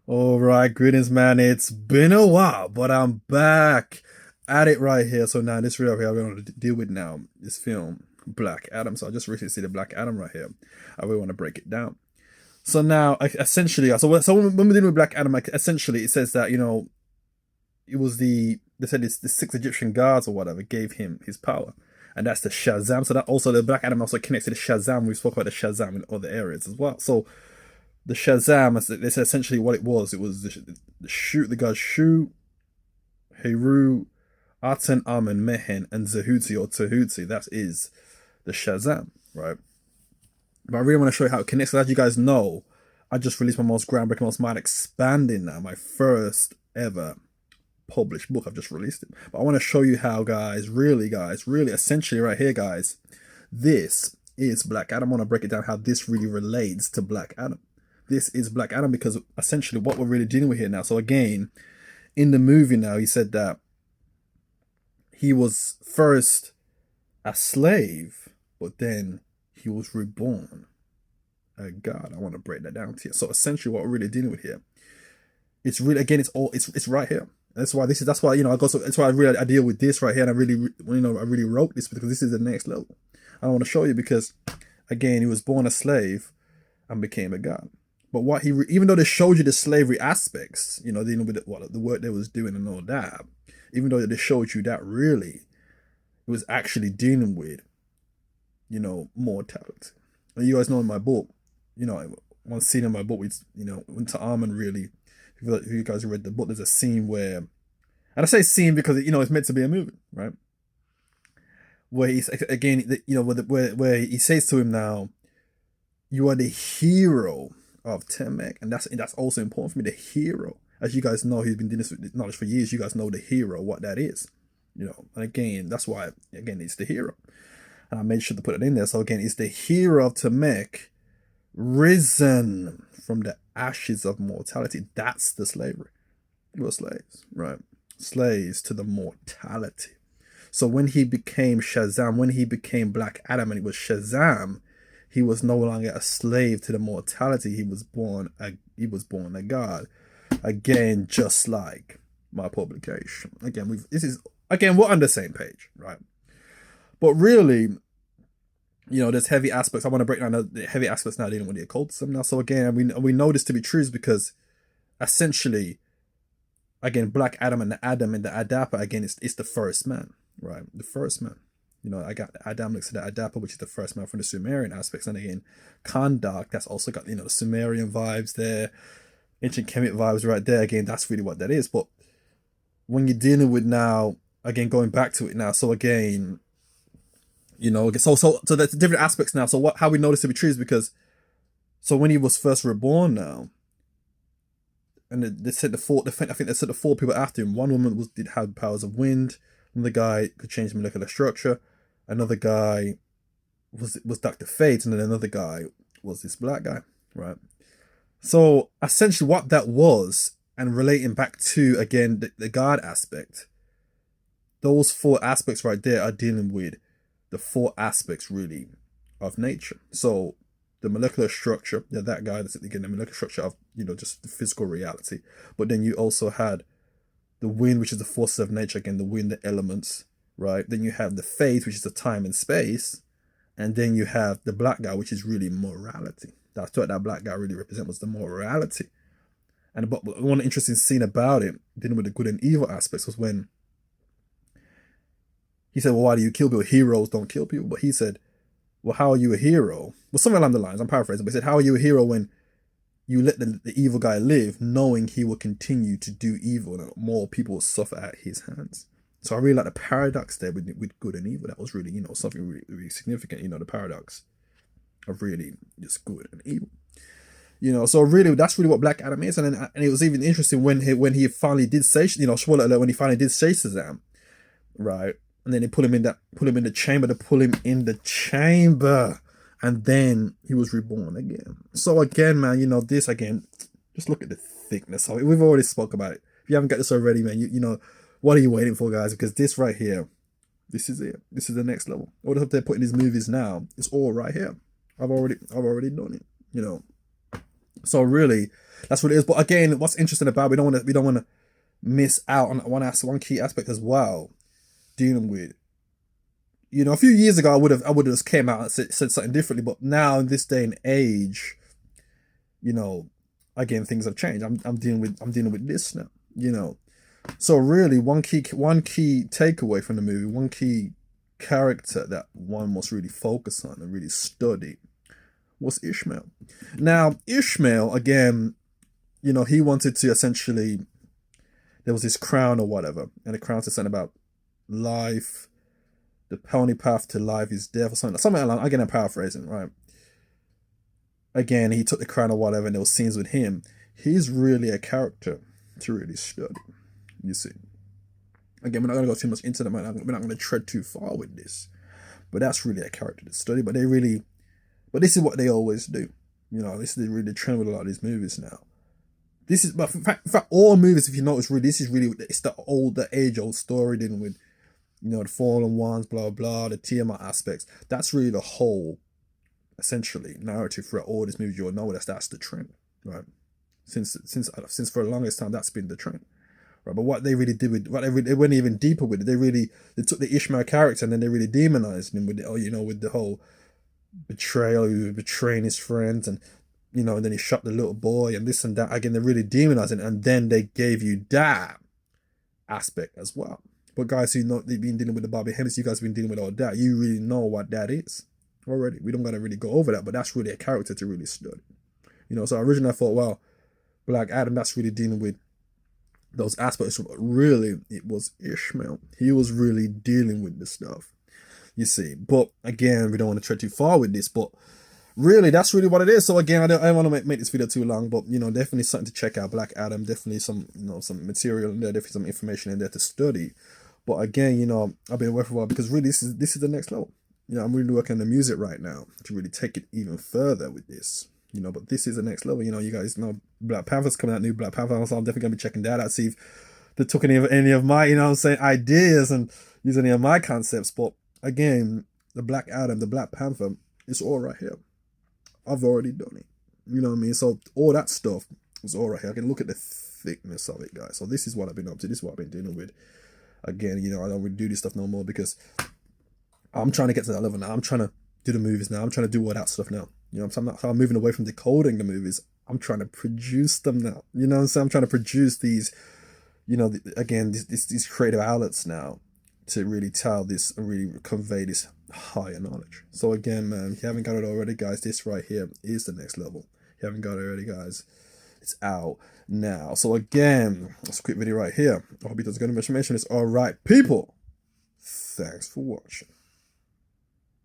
All right, greetings, man. It's been a while, but I'm back at it right here. So now this video here, we're going to deal with now this film, Black Adam. So I just recently see the Black Adam right here. I really want to break it down. So now, essentially, so when we're dealing with Black Adam, like essentially, it says that it was they said it's the six Egyptian gods or whatever gave him his power, and that's the Shazam. So that also the Black Adam also connects to the Shazam. We spoke about the Shazam in other areas as well. So the Shazam, that's essentially what it was. It was the gods Shu, Heru, Aten, Amen, Mehen, and Zehuti or Tehuti. That is the Shazam, right? But I really want to show you how it connects. So as you guys know, I just released my most groundbreaking, most mind expanding now, my first ever published book. I've just released it. But I want to show you how, guys, really, essentially right here, guys, this is Black Adam. I want to break it down how this really relates to Black Adam. This is Black Adam because essentially what we're really dealing with here now. So again, in the movie now, he said that he was first a slave, but then he was reborn a god. I want to break that down to you. So essentially what we're really dealing with here, it's really, again, it's right here. That's why that's why I deal with this right here, and I really wrote this because this is the next level. I want to show you because again, he was born a slave and became a god. But even though they showed you the slavery aspects, dealing with the work they was doing and all that, even though they showed you that, really, it was actually dealing with, mortality. And you guys know in my book, one scene in my book, when to Armin really, if you guys read the book, there's a scene where, and I say scene because it's meant to be a movie, right? Where he's again, where he says to him now, "You are the hero of Temek," and that's also important for me. The hero, as you guys know, he's been doing this knowledge for years. You guys know the hero, what that is, And again, that's why it's the hero, and I made sure to put it in there. So again, it's the hero of Temek, risen from the ashes of mortality. That's the slavery. We were slaves, right? Slaves to the mortality. So when he became Shazam, when he became Black Adam, and it was Shazam, he was no longer a slave to the mortality. He was born a god. Again, just like my publication. Again, we're on the same page, right? But really, there's heavy aspects. I want to break down the heavy aspects now dealing with the occultism now. So again, we know this to be true because essentially, again, Black Adam and the Adapa, again, it's the first man, right? The first man. I got Adam next to the Adapa, which is the first man from the Sumerian aspects. And again, Kandak, that's also got, the Sumerian vibes there, ancient Kemet vibes right there. Again, that's really what that is. But when you're dealing with now, again, going back to it now, so again, so there's different aspects now. So how we know this to be true is because, so when he was first reborn now, and they said I think they said the four people after him. One woman did have powers of wind. Another guy could change molecular structure. Another guy was Dr. Fate, and then another guy was this black guy, right? So essentially, what that was, and relating back to again the God aspect, those four aspects right there are dealing with the four aspects really of nature. So the molecular structure, that guy that's again the molecular structure of just the physical reality. But then you also had the wind, which is the forces of nature, again, the wind, the elements, right? Then you have the faith, which is the time and space. And then you have the black guy, which is really morality. That's what that black guy really represents, was the morality. And but one interesting scene about it, dealing with the good and evil aspects, was when he said, well, why do you kill people? Heroes don't kill people. But he said, well, how are you a hero? Well, somewhere along the lines, I'm paraphrasing, but he said, how are you a hero when you let the evil guy live, knowing he will continue to do evil and more people will suffer at his hands? So I really like the paradox there with good and evil. That was really, something really, really significant, the paradox of really just good and evil. So really, that's really what Black Adam is. And it was even interesting when he finally did say, spoiler alert, when he finally did say Shazam, right? And then they put him in the chamber, and then he was reborn again. So again, man, this again, just look at the thickness of it. We've already spoke about it. If you haven't got this already, man, what are you waiting for, guys? Because this right here, this is it. This is the next level. All the stuff they're putting these movies now, it's all right here. I've already done it, So really, That's what it is. But again, what's interesting about it, we don't want to miss out on one key aspect as well, dealing with, a few years ago I would have just came out and said something differently, but now in this day and age, again, things have changed. I'm dealing with this now, So really, one key takeaway from the movie, one key character that one must really focus on and really study was Ishmael. Now, Ishmael, again, he wanted to essentially, there was this crown or whatever, and the crown said something about life, the only path to life is death, or something along. Again, I'm paraphrasing, right? Again, he took the crown or whatever, and there was scenes with him. He's really a character to really study, you see. Again, we're not going to go too much into that, we're not going to tread too far with this, but that's really a character to study. But this is what they always do. This is really the trend with a lot of these movies now. But in fact, all movies, if you notice, really, it's the age-old story dealing with, the fallen ones, blah, blah, the Tiamat aspects. That's really the whole, essentially, narrative throughout all these movies. You'll know that's the trend, right? Since for the longest time, that's been the trend, right? But what they really did they went even deeper with it. They took the Ishmael character and then they really demonized him with with the whole betrayal, he was betraying his friends, and and then he shot the little boy and this and that. Again, they really demonized it, and then they gave you that aspect as well. But guys who they've been dealing with the Bobby Hemmings, you guys have been dealing with all that, you really know what that is already. We don't gotta really go over that, but that's really a character to really study. So originally I thought, well, Black Adam, that's really dealing with those aspects, but really it was Ishmael. He was really dealing with the stuff, you see. But again, we don't want to tread too far with this, but really, that's really what it is. So again, I don't want to make this video too long, but definitely something to check out. Black Adam, definitely some some material in there, definitely some information in there to study. But again, I've been away for a while because really this is the next level. I'm really working on the music right now to really take it even further with this. But this is the next level. You guys know Black Panther's coming out, new Black Panther, so I'm definitely gonna be checking that out, see if they took any of my ideas and use any of my concepts. But again, the Black Adam, the Black Panther, it's all right here. I've already done it. You know what I mean? So all that stuff is all right here. I can look at the thickness of it, guys. So this is what I've been up to. This is what I've been dealing with. Again, I don't really do this stuff no more because I'm trying to get to that level now. I'm trying to do the movies now. I'm trying to do all that stuff now. I'm moving away from decoding the movies. I'm trying to produce them now. I'm trying to produce these, again, these creative outlets now to really tell this and really convey this higher knowledge. So again, man, if you haven't got it already, guys, this right here is the next level. If you haven't got it already, guys, it's out now. So again, that's a quick video right here. I hope you guys got information. It's all right, people. Thanks for watching.